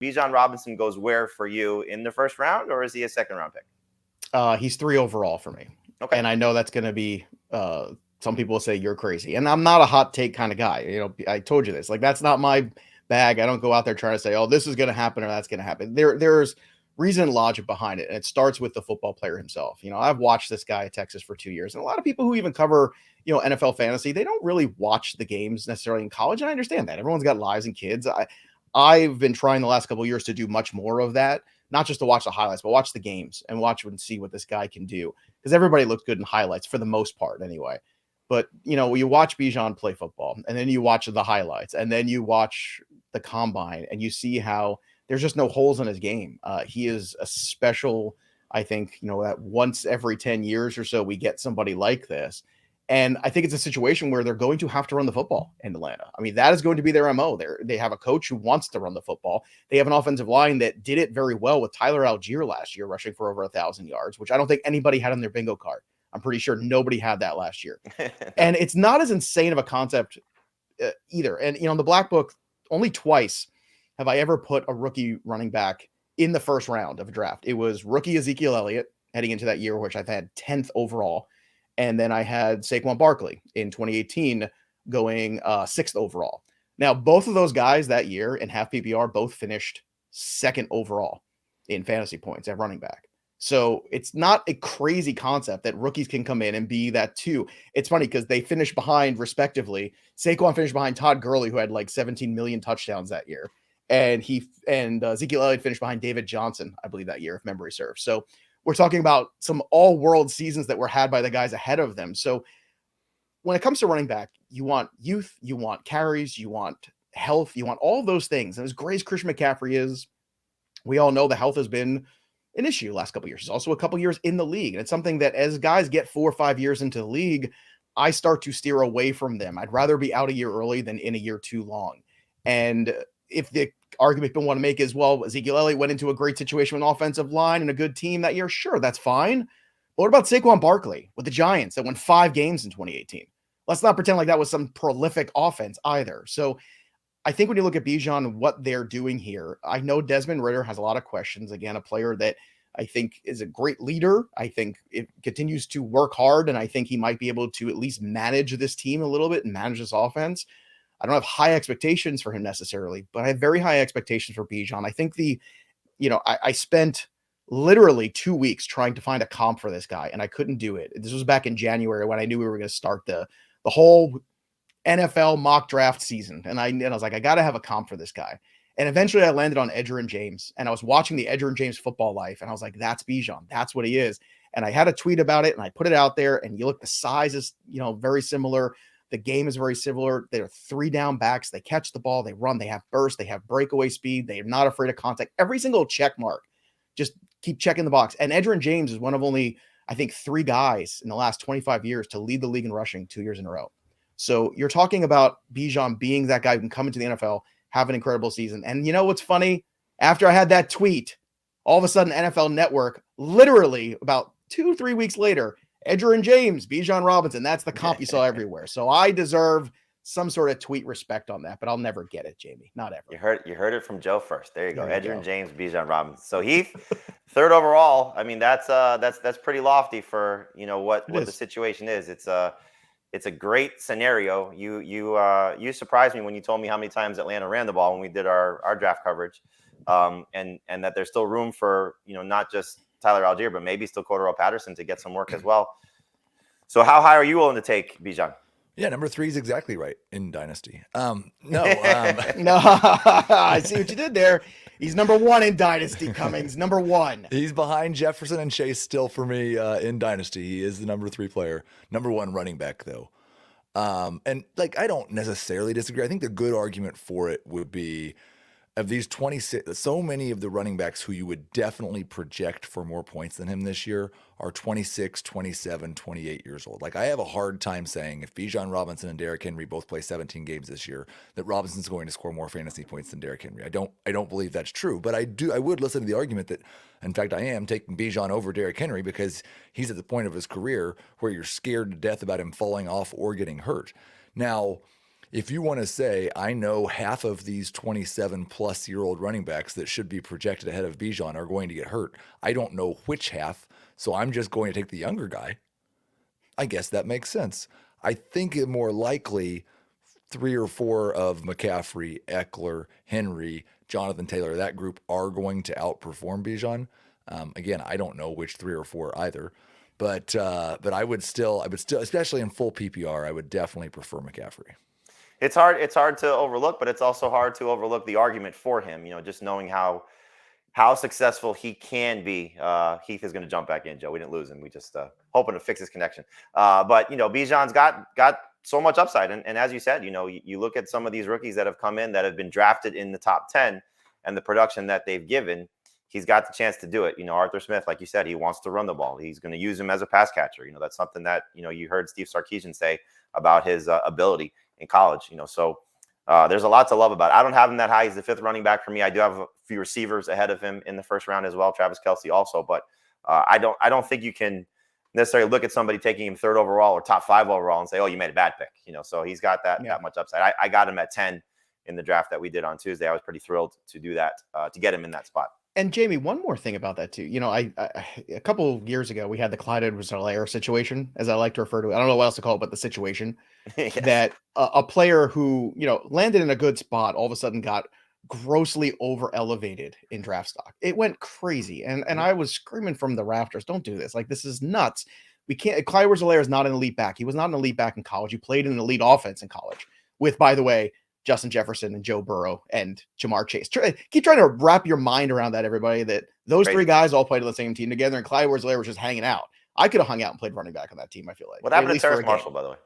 Bijan Robinson goes where for you, in the first round, or is he a second round pick? He's 3 overall for me. Okay. And I know that's going to be, some people will say you're crazy. And I'm not a hot take kind of guy. I told you this. Like, that's not my bag. I don't go out there trying to say, oh, this is going to happen or that's going to happen. There's reason and logic behind it. And it starts with the football player himself. I've watched this guy at Texas for 2 years. And a lot of people who even cover, NFL fantasy, they don't really watch the games necessarily in college. And I understand that. Everyone's got lives and kids. I've been trying the last couple of years to do much more of that, not just to watch the highlights, but watch the games and watch and see what this guy can do. Because everybody looks good in highlights for the most part anyway. But, you watch Bijan play football, and then you watch the highlights, and then you watch the combine, and you see how there's just no holes in his game. He is a special, I think, that once every 10 years or so, we get somebody like this. And I think it's a situation where they're going to have to run the football in Atlanta. I mean, that is going to be their MO. They have a coach who wants to run the football. They have an offensive line that did it very well with Tyler Algier last year, rushing for over 1,000 yards, which I don't think anybody had on their bingo card. I'm pretty sure nobody had that last year. And it's not as insane of a concept either. And, in the Black Book, only twice have I ever put a rookie running back in the first round of a draft. It was rookie Ezekiel Elliott heading into that year, which I've had 10th overall. And then I had Saquon Barkley in 2018 going 6th overall. Now, both of those guys that year in half PPR both finished 2nd overall in fantasy points at running back. So it's not a crazy concept that rookies can come in and be that too. It's funny because they finished behind, respectively. Saquon finished behind Todd Gurley, who had like 17 million touchdowns that year. And Ezekiel Elliott finished behind David Johnson, I believe, that year, if memory serves. So we're talking about some all-world seasons that were had by the guys ahead of them. So when it comes to running back, you want youth, you want carries, you want health, you want all those things. And as great as Christian McCaffrey is, we all know the health has been an issue the last couple of years. He's also a couple of years in the league. And it's something that as guys get 4 or 5 years into the league, I start to steer away from them. I'd rather be out a year early than in a year too long. And if the argument people want to make is, well, Ezekiel Elliott went into a great situation with an offensive line and a good team that year, sure, that's fine. But what about Saquon Barkley with the Giants that won 5 games in 2018? Let's not pretend like that was some prolific offense either. So I think when you look at Bijan, what they're doing here, I know Desmond Ridder has a lot of questions. Again, a player that I think is a great leader. I think it continues to work hard, and I think he might be able to at least manage this team a little bit and manage this offense. I don't have high expectations for him necessarily, but I have very high expectations for Bijan. I think I spent literally 2 weeks trying to find a comp for this guy, and I couldn't do it. This was back in January when I knew we were going to start the whole NFL mock draft season. And I was like, I got to have a comp for this guy. And eventually I landed on Edgerrin James, and I was watching the Edgerrin James football life. And I was like, that's Bijan. That's what he is. And I had a tweet about it and I put it out there, and you look, the size is, very similar. The game is very similar. They're 3 down backs. They catch the ball. They run. They have burst. They have breakaway speed. They are not afraid of contact. Every single check mark. Just keep checking the box. And Edgerrin James is one of only, I think, 3 guys in the last 25 years to lead the league in rushing 2 years in a row. So you're talking about Bijan being that guy who can come into the NFL, have an incredible season. And you know what's funny? After I had that tweet, all of a sudden NFL Network, literally about 2-3 weeks later, Edgerrin James, Bijan Robinson, that's the comp you saw everywhere. So I deserve some sort of tweet respect on that, but I'll never get it, Jamie. Not ever. You heard it from Joe first. There you go. Edgerrin James, Bijan Robinson. So Heath, 3rd overall. I mean, that's pretty lofty for what the situation is. It's a great scenario. You surprised me when you told me how many times Atlanta ran the ball when we did our draft coverage, and that there's still room for not just Tyler Algier, but maybe still Cordarrelle Patterson to get some work as well. So how high are you willing to take Bijan? Yeah, number 3 is exactly right in Dynasty. No, no, I see what you did there. He's number 1 in Dynasty, Cummings. Number 1. He's behind Jefferson and Chase still for me in Dynasty. He is the number 3 player. Number 1 running back, though. And I don't necessarily disagree. I think the good argument for it would be, of these 26, so many of the running backs who you would definitely project for more points than him this year are 26, 27, 28 years old. I have a hard time saying if Bijan Robinson and Derrick Henry both play 17 games this year, that Robinson's going to score more fantasy points than Derrick Henry. I don't believe that's true, but I would listen to the argument that, in fact, I am taking Bijan over Derrick Henry because he's at the point of his career where you're scared to death about him falling off or getting hurt. Now, if you want to say, I know half of these 27-plus-year-old running backs that should be projected ahead of Bijan are going to get hurt. I don't know which half, so I'm just going to take the younger guy. I guess that makes sense. I think it more likely 3 or 4 of McCaffrey, Eckler, Henry, Jonathan Taylor, that group are going to outperform Bijan. Again, I don't know which 3 or 4 either, but I would still, especially in full PPR, I would definitely prefer McCaffrey. It's hard to overlook, but it's also hard to overlook the argument for him. Just knowing how successful he can be. Heath is going to jump back in, Joe. We didn't lose him. We just hoping to fix his connection. But Bijan's got so much upside, and as you said, you look at some of these rookies that have come in that have been drafted in the top 10, and the production that they've given. He's got the chance to do it. Arthur Smith, like you said, he wants to run the ball. He's going to use him as a pass catcher. That's something that you heard Steve Sarkisian say about his ability in college. So there's a lot to love about it. I don't have him that high. He's the 5th running back for me. I do have a few receivers ahead of him in the first round as well. Travis Kelce also, but I don't think you can necessarily look at somebody taking him 3rd overall or top 5 overall and say, oh, you made a bad pick. So he's got that much upside. I got him at 10 in the draft that we did on Tuesday. I was pretty thrilled to do that, to get him in that spot. And Jamie, one more thing about that too. I a couple of years ago we had the Clyde Edwards-Helaire situation, as I like to refer to it. I don't know what else to call it, but the situation Yes. that a player who landed in a good spot all of a sudden got grossly over elevated in draft stock. It went crazy, and I was screaming from the rafters, "Don't do this! Like, this is nuts. We can't." Clyde Edwards-Helaire is not an elite back. He was not an elite back in college. He played in an elite offense in college with, by the way, Justin Jefferson and Joe Burrow and Ja'Marr Chase. Keep trying to wrap your mind around that, everybody, that those Crazy. 3 guys all played on the same team together, and Clyde Edwards-Helaire was just hanging out. I could have hung out and played running back on that team, I feel like. What happened At to least for Terrace a game. Marshall, by the way?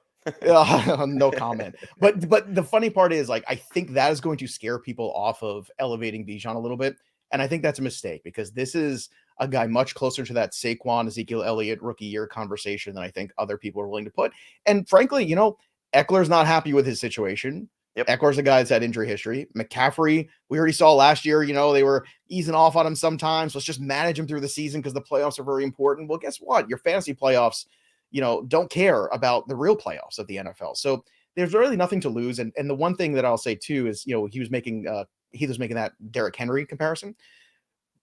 No comment. But the funny part is, like, I think that is going to scare people off of elevating Bijan a little bit. And I think that's a mistake, because this is a guy much closer to that Saquon, Ezekiel Elliott rookie year conversation than I think other people are willing to put. And frankly, Eckler's not happy with his situation. Yep. Eckler's a guy that's had injury history. McCaffrey, we already saw last year, they were easing off on him sometimes. Let's just manage him through the season because the playoffs are very important. Well, guess what? Your fantasy playoffs, don't care about the real playoffs of the NFL. So there's really nothing to lose. And the one thing that I'll say too is, he was making that Derrick Henry comparison.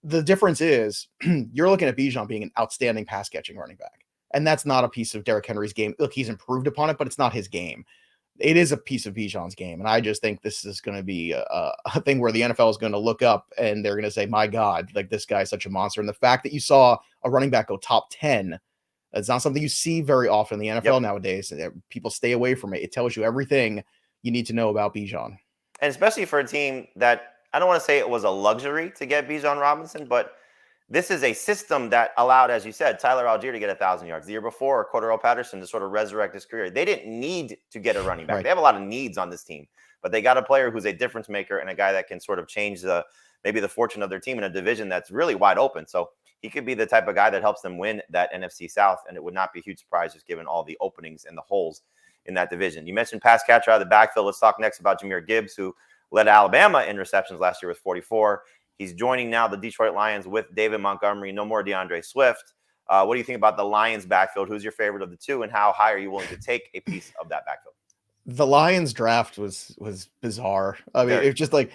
The difference is you're looking at Bijan being an outstanding pass catching running back. And that's not a piece of Derrick Henry's game. Look, he's improved upon it, but it's not his game. It is a piece of Bijan's game. And I just think this is going to be a thing where the NFL is going to look up and they're going to say, my God, like, this guy's such a monster. And the fact that you saw a running back go top 10, it's not something you see very often in the NFL nowadays. People stay away from it. It tells you everything you need to know about Bijan. And especially for a team that, I don't want to say it was a luxury to get Bijan Robinson, but this is a system that allowed, as you said, Tyler Algier to get 1,000 yards. The year before, Cordero Patterson to sort of resurrect his career. They didn't need to get a running back. Right. They have a lot of needs on this team, but they got a player who's a difference maker and a guy that can sort of change maybe the fortune of their team in a division that's really wide open. So he could be the type of guy that helps them win that NFC South, and it would not be a huge surprise just given all the openings and the holes in that division. You mentioned pass catcher out of the backfield. Let's talk next about Jahmyr Gibbs, who led Alabama in receptions last year with 44. He's joining now the Detroit Lions with David Montgomery. No more DeAndre Swift. What do you think about the Lions backfield? Who's your favorite of the two, and how high are you willing to take a piece of that backfield? The Lions draft was bizarre. I mean, it's just like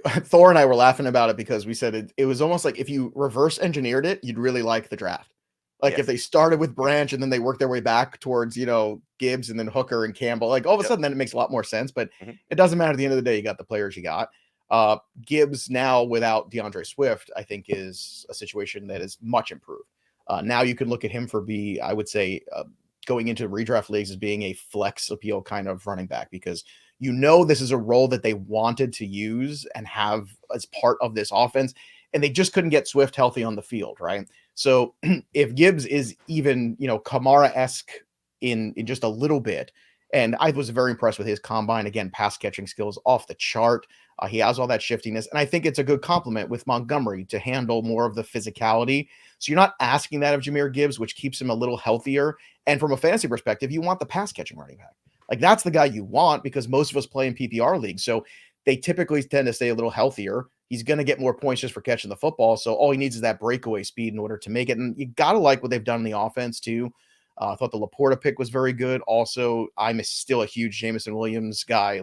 Thor and I were laughing about it because we said it was almost like if you reverse engineered it, you'd really like the draft. Like if they started with Branch and then they worked their way back towards, Gibbs and then Hooker and Campbell, like all of a sudden then it makes a lot more sense, but it doesn't matter. At the end of the day, you got the players you got. Gibbs now without DeAndre Swift, I think is a situation that is much improved. Now you can look at him I would say, going into redraft leagues as being a flex appeal kind of running back, because this is a role that they wanted to use and have as part of this offense, and they just couldn't get Swift healthy on the field, right? So if Gibbs is even, Kamara-esque in just a little bit, and I was very impressed with his combine, again, pass catching skills off the chart. He has all that shiftiness, and I think it's a good compliment with Montgomery to handle more of the physicality. So you're not asking that of Jahmyr Gibbs, which keeps him a little healthier. And from a fantasy perspective, you want the pass catching running back. Like, that's the guy you want, because most of us play in PPR leagues. So they typically tend to stay a little healthier. He's going to get more points just for catching the football. So all he needs is that breakaway speed in order to make it. And you got to like what they've done in the offense too. I thought the Laporta pick was very good. Also, I'm still a huge Jameson Williams guy.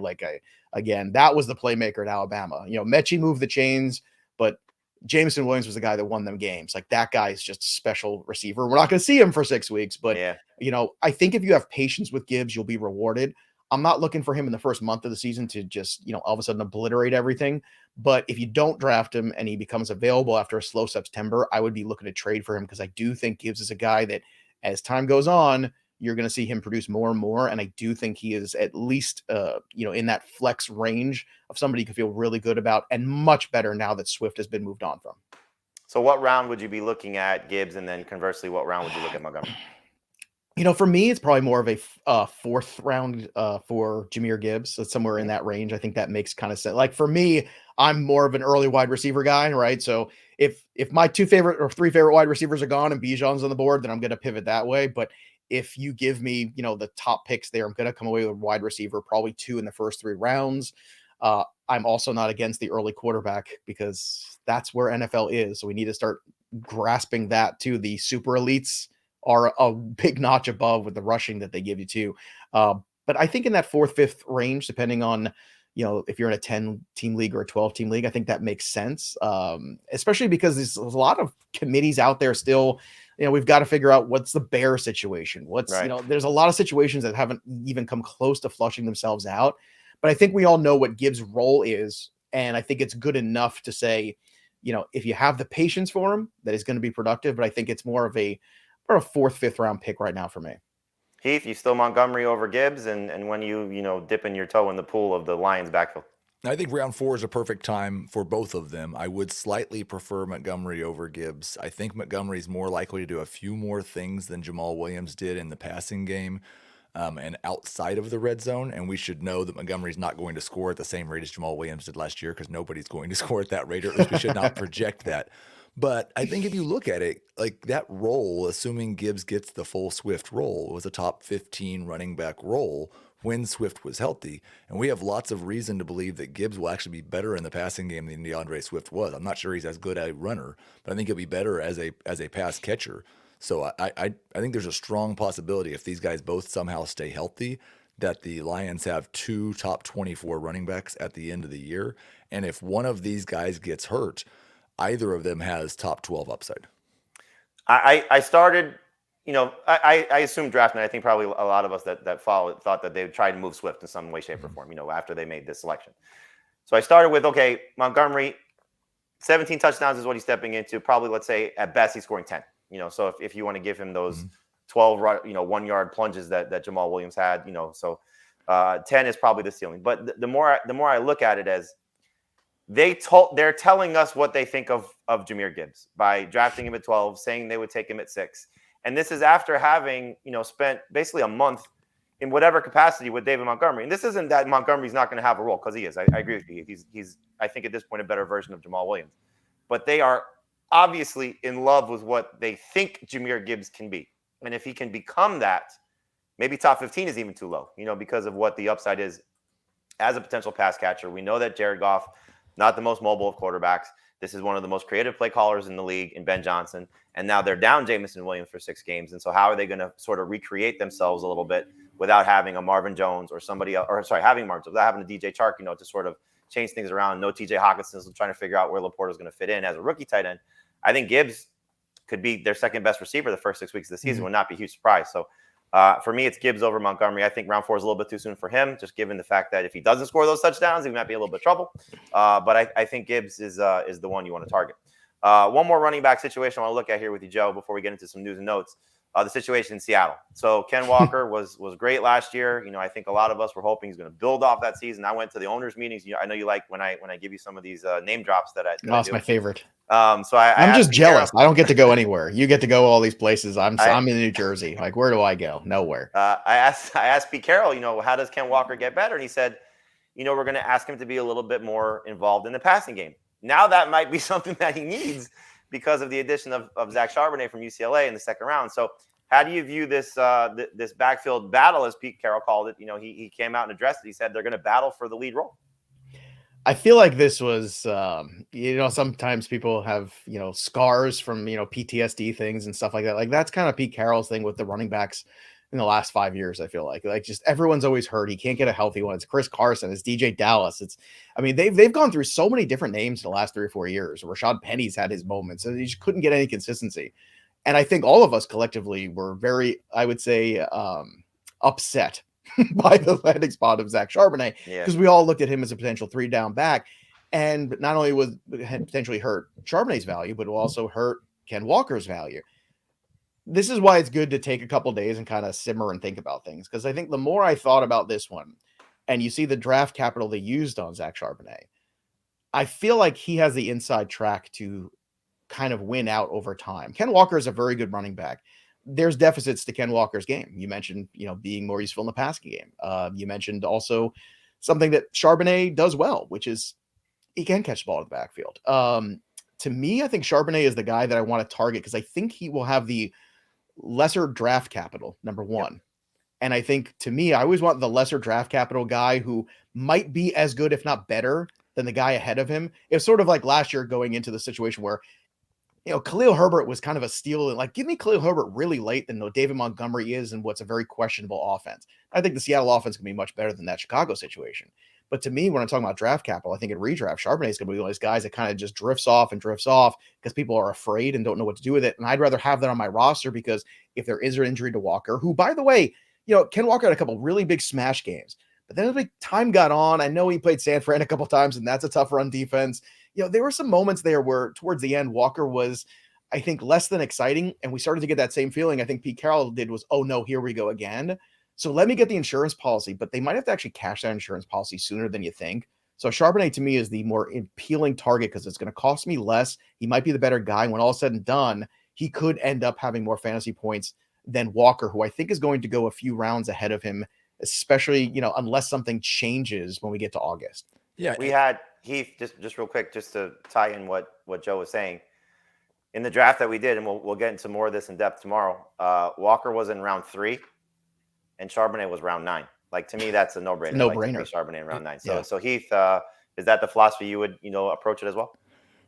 Again, that was the playmaker at Alabama. Mechie moved the chains, but Jameson Williams was the guy that won them games. Like, that guy is just a special receiver. We're not going to see him for 6 weeks, but I think if you have patience with Gibbs, you'll be rewarded. I'm not looking for him in the first month of the season to just, all of a sudden obliterate everything. But if you don't draft him and he becomes available after a slow September, I would be looking to trade for him, because I do think Gibbs is a guy that, as time goes on, you're going to see him produce more and more. And I do think he is at least, in that flex range of somebody you can feel really good about, and much better now that Swift has been moved on from. So what round would you be looking at Gibbs? And then conversely, what round would you look at Montgomery? For me, it's probably more of a fourth round for Jahmyr Gibbs. So somewhere in that range. I think that makes kind of sense. Like, for me, I'm more of an early wide receiver guy, right? So if my three favorite wide receivers are gone and Bijan's on the board, then I'm going to pivot that way. But if you give me, the top picks there, I'm going to come away with a wide receiver, probably 2 in the first 3 rounds. I'm also not against the early quarterback, because that's where NFL is. So we need to start grasping that too. The super elites are a big notch above with the rushing that they give you too. But I think in that 4th, 5th range, depending on, if you're in a 10-team league or a 12-team league, I think that makes sense. Especially because there's a lot of committees out there still. We've got to figure out what's the Bear situation. There's a lot of situations that haven't even come close to flushing themselves out. But I think we all know what Gibbs' role is. And I think it's good enough to say, if you have the patience for him, that is going to be productive. But I think it's more of a 4th, 5th round pick right now for me. Heath, you still Montgomery over Gibbs? And when you dipping your toe in the pool of the Lions backfield? I think round 4 is a perfect time for both of them. I would slightly prefer Montgomery over Gibbs. I think Montgomery's more likely to do a few more things than Jamal Williams did in the passing game and outside of the red zone. And we should know that Montgomery's not going to score at the same rate as Jamal Williams did last year, because nobody's going to score at that rate, or at least we should not project that. But I think if you look at it, like, that role, assuming Gibbs gets the full Swift role, was a top 15 running back role when Swift was healthy. And we have lots of reason to believe that Gibbs will actually be better in the passing game than DeAndre Swift was. I'm not sure he's as good a runner, but I think he'll be better as a pass catcher. So I think there's a strong possibility, if these guys both somehow stay healthy, that the Lions have 2 top 24 running backs at the end of the year. And if one of these guys gets hurt, either of them has top 12 upside. I started, I assumed draft night. I think probably a lot of us that followed thought that they would try to move Swift in some way, shape, or form, after they made this selection. So I started with, okay, Montgomery, 17 touchdowns is what he's stepping into. Probably, let's say, at best, he's scoring 10. So if you want to give him those 12, 1-yard plunges that Jamal Williams had, so 10 is probably the ceiling. But the more I look at it as, they're telling us what they think of Jahmyr Gibbs by drafting him at 12, saying they would take him at 6. And this is after having, spent basically a month in whatever capacity with David Montgomery. And this isn't that Montgomery's not going to have a role, because he is. I agree with you. He's I think at this point a better version of Jamal Williams. But they are obviously in love with what they think Jahmyr Gibbs can be. And if he can become that, maybe top 15 is even too low, because of what the upside is as a potential pass catcher. We know that Jared Goff, not the most mobile of quarterbacks. This is one of the most creative play callers in the league in Ben Johnson. And now they're down Jameson Williams for 6 games. And so how are they going to sort of recreate themselves a little bit without having a Marvin Jones or somebody else, having Marvin Jones, without having a DJ Chark, to sort of change things around. No TJ Hawkinson's trying to figure out where Laporta is going to fit in as a rookie tight end. I think Gibbs could be their second best receiver the first 6 weeks of the season. Would not be a huge surprise. So for me, it's Gibbs over Montgomery. I think round 4 is a little bit too soon for him, just given the fact that if he doesn't score those touchdowns, he might be a little bit of trouble. But I think Gibbs is the one you want to target. One more running back situation I want to look at here with you, Joe, before we get into some news and notes. The situation in Seattle. So Ken Walker was great last year. I think a lot of us were hoping he's going to build off that season. I went to the owners' meetings. I know you like when I give you some of these name drops that I do. That's my favorite. So I'm just jealous. I don't get to go anywhere. You get to go all these places. I'm in New Jersey. Like, where do I go? Nowhere. I asked Pete Carroll, how does Ken Walker get better? And he said, we're going to ask him to be a little bit more involved in the passing game. Now that might be something that he needs because of the addition of Zach Charbonnet from UCLA in the second round. So how do you view this this backfield battle, as Pete Carroll called it? He came out and addressed it. He said they're going to battle for the lead role. I feel like this was, sometimes people have, scars from, PTSD things and stuff like that. Like that's kind of Pete Carroll's thing with the running backs in the last 5 years. I feel like just everyone's always hurt. He can't get a healthy one. It's Chris Carson. It's DJ Dallas. They've gone through so many different names in the last 3 or 4 years. Rashad Penny's had his moments and he just couldn't get any consistency. And I think all of us collectively were very, I would say, upset by the landing spot of Zach Charbonnet, because we all looked at him as a potential 3-down back. And not only had potentially hurt Charbonnet's value, but it will also hurt Ken Walker's value. This is why it's good to take a couple days and kind of simmer and think about things. Because I think the more I thought about this one, and you see the draft capital they used on Zach Charbonnet, I feel like he has the inside track to kind of win out over time. Ken Walker is a very good running back. There's deficits to Ken Walker's game. You mentioned, being more useful in the passing game. You mentioned also something that Charbonnet does well, which is he can catch the ball in the backfield. To me, I think Charbonnet is the guy that I want to target because I think he will have the lesser draft capital, number one. Yep. And I think, to me, I always want the lesser draft capital guy who might be as good, if not better, than the guy ahead of him. It's sort of like last year going into the situation where, Khalil Herbert was kind of a steal. And like, give me Khalil Herbert really late than David Montgomery is and what's a very questionable offense. I think the Seattle offense can be much better than that Chicago situation. But to me, when I'm talking about draft capital, I think in redraft, Charbonnet is going to be one of those guys that kind of just drifts off because people are afraid and don't know what to do with it. And I'd rather have that on my roster because if there is an injury to Walker, who, by the way, Ken Walker had a couple really big smash games. But then as time got on, I know he played San Fran a couple times, and that's a tough run defense. There were some moments there where towards the end, Walker was, I think, less than exciting. And we started to get that same feeling I think Pete Carroll did was, oh, no, here we go again. So let me get the insurance policy. But they might have to actually cash that insurance policy sooner than you think. So Charbonnet, to me, is the more appealing target because it's going to cost me less. He might be the better guy. When all is said and done, he could end up having more fantasy points than Walker, who I think is going to go a few rounds ahead of him, especially, unless something changes when we get to August. Yeah. We had Heath, just real quick, just to tie in what Joe was saying. In the draft that we did, and we'll get into more of this in depth tomorrow, Walker was in round 3 and Charbonnet was round 9. Like, to me, that's a no-brainer. No-brainer. Charbonnet in round 9. So Heath, is that the philosophy you would, approach it as well?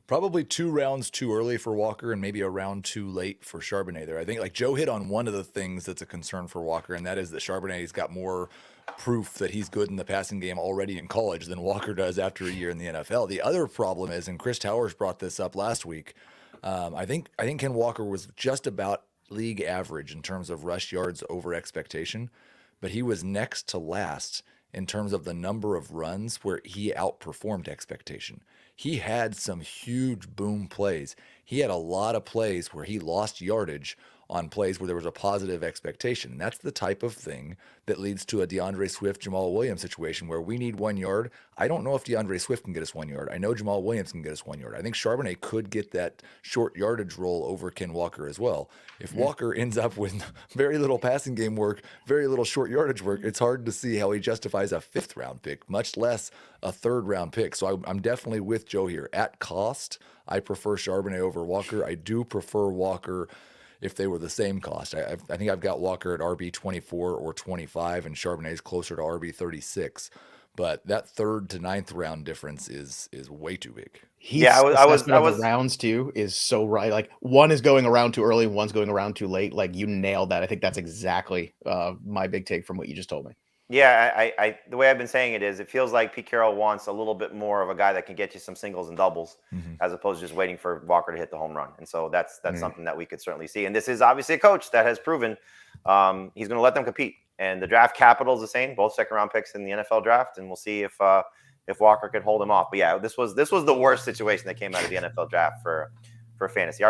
Probably 2 rounds too early for Walker and maybe a round too late for Charbonnet there. I think, like, Joe hit on one of the things that's a concern for Walker, and that is that Charbonnet's got more proof that he's good in the passing game already in college than Walker does after a year in the NFL. The other problem is, and Chris Towers brought this up last week, I think Ken Walker was just about league average in terms of rush yards over expectation, but he was next to last in terms of the number of runs where he outperformed expectation. He had some huge boom plays. He had a lot of plays where he lost yardage on plays where there was a positive expectation. That's the type of thing that leads to a DeAndre Swift, Jamal Williams situation where we need 1 yard. I don't know if DeAndre Swift can get us 1 yard. I know Jamal Williams can get us 1 yard. I think Charbonnet could get that short yardage role over Ken Walker as well. If Walker ends up with very little passing game work, very little short yardage work, it's hard to see how he justifies a 5th round pick, much less a 3rd round pick. So I'm definitely with Joe here. At cost, I prefer Charbonnet over Walker. I do prefer Walker if they were the same cost. I think I've got Walker at RB 24 or 25, and Charbonnet is closer to RB 36. But that 3rd to 9th round difference is way too big. I was rounds too is so right. Like, one is going around too early, and one's going around too late. Like, you nailed that. I think that's exactly my big take from what you just told me. Yeah, I the way I've been saying it is, it feels like Pete Carroll wants a little bit more of a guy that can get you some singles and doubles, as opposed to just waiting for Walker to hit the home run. And so that's something that we could certainly see. And this is obviously a coach that has proven he's going to let them compete. And the draft capital is the same, both 2nd round picks in the NFL draft, and we'll see if Walker can hold him off. But yeah, this was the worst situation that came out of the NFL draft for fantasy.